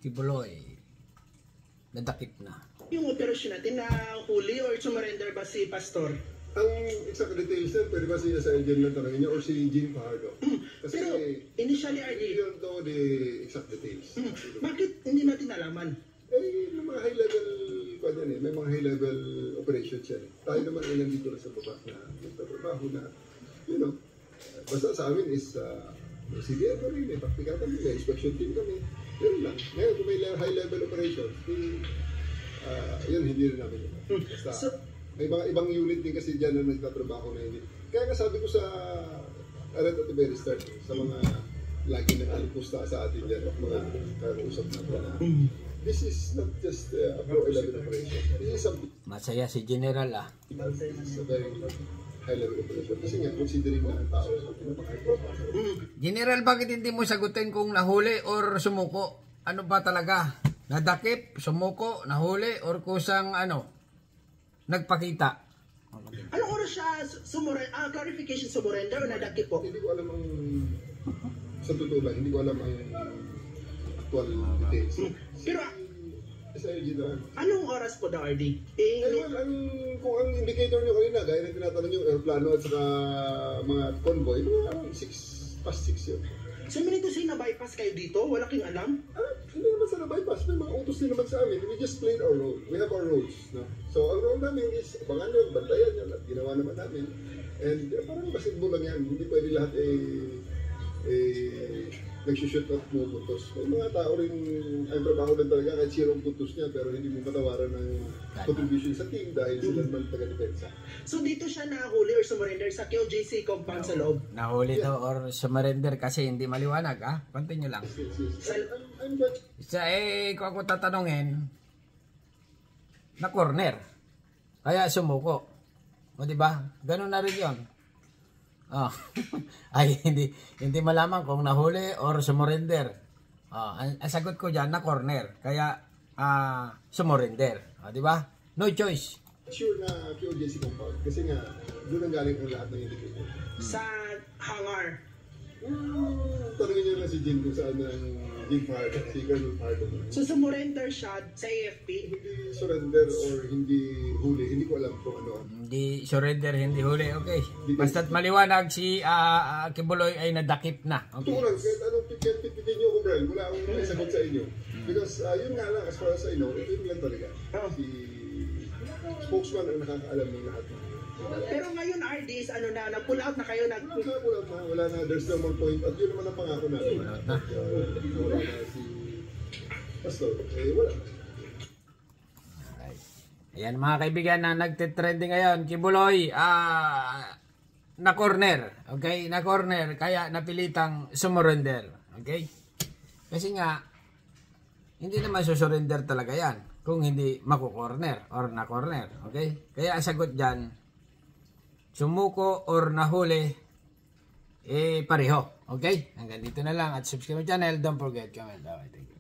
Kibuloy, nadakip na. Yung operasyon natin na huli or surrender ba si Pastor? Ang exact details na, pwede ba siya sa engine lang tanongin niyo or si Jean Fajardo? Kasi Pero initially, we RD, don't know the exact details. bakit hindi natin nalaman? Eh, may mga high-level, may mga high-level operations yan. Tayo naman ay nandito na sa baba na nagtatrabaho na, basta sa amin is, CDR kami, may practical kami, may inspection team kami. Yun lang. Ngayon, kung may high-level operations, yun, hindi rin namin yun. Basta, may mga ibang unit din kasi dyan na nagtatrabaho na hindi. Kaya nga sabi ko sa, right at the very start, sa mga lagi na alipusta sa atin dyan, mga kakausap natin na, this is not just a Pro 11 operation. This is a Masaya si General it's a very high-level operation. Kasi nga, considering na ang tao sa General, bakit hindi mo sagutin kung nahuli or sumuko? Ano ba talaga? Nadakip, sumuko, nahuli, or kusang nagpakita? Anong oras siya clarification surrender o nadakip po? Hindi ko alam ang, sa totoo lang, hindi ko alam ang actual details. Pero, Anong oras po daw, RD? Kung ang indicator nyo kanina, gaya na tinatanong yung aeroplano at saka mga convoy, mga 6 past 6 yun. So, minito siya na-bypass kayo dito? Wala kang alam? Hindi naman sa na-bypass. May mga utos din naman sa amin. We just played our role. We have our roles. No? So, ang role namin is, abangan yun, bantayan yun, at ginawa naman namin. And parang basketball lang yan. Hindi pwede lahat nagsushoot at pumuputos. May mga tao rin ang trabaho din talaga kahit zero putos niya pero hindi mo matawaran ng contribution sa team dahil sila naman taga-depensa. So dito siya nahuli or surrender sa QJC compound sa loob? Nahuli to or surrender kasi hindi maliwanag Continue lang. Kung ako tatanungin, na corner. Kaya sumuko. O diba? Ganun na rin yun. Ay hindi malaman kung nahuli or sumurrender. Ang sagot ko diyan na corner. Kaya sumurrender. Di ba? No choice. Sure na QJC compound kasi nga doon ang galing ang lahat ng indicator. Sa hangar. Tanungin niyo na si Jim kung saan ang Jim Fajardo, si Colonel Fajardo. So sumurrender siya sa AFP? Hindi surrender or hindi huli, hindi ko alam kung ano. Hindi surrender, hindi huli. Okay. Basta't maliwanag si Kibuloy ay nadakip na. Okay. Tukulan, kahit anong pipitin niyo kung Brian, wala akong may sagot sa inyo. Because yun nga lang, as far as I know, ito yung lang talaga. Si spokesman ang nakakaalam ng lahat. Pero ngayon, RD, pull out na kayo? Pull out na, wala na, there's no more point. At yun naman ang pangako natin. Pull out na. Wala na si Pastor. Wala na. Ayan mga kaibigan na nagtitrending ngayon. Kibuloy, na corner. Okay? Na corner. Kaya napilitang sumurrender. Okay? Kasi nga, hindi naman susurrender talaga yan. Kung hindi maku-corner or na corner. Okay? Kaya ang sagot dyan, sumuko or nahuli, pareho. Okay? Hanggang dito na lang. At subscribe my channel. Don't forget, comment. Okay, thank you.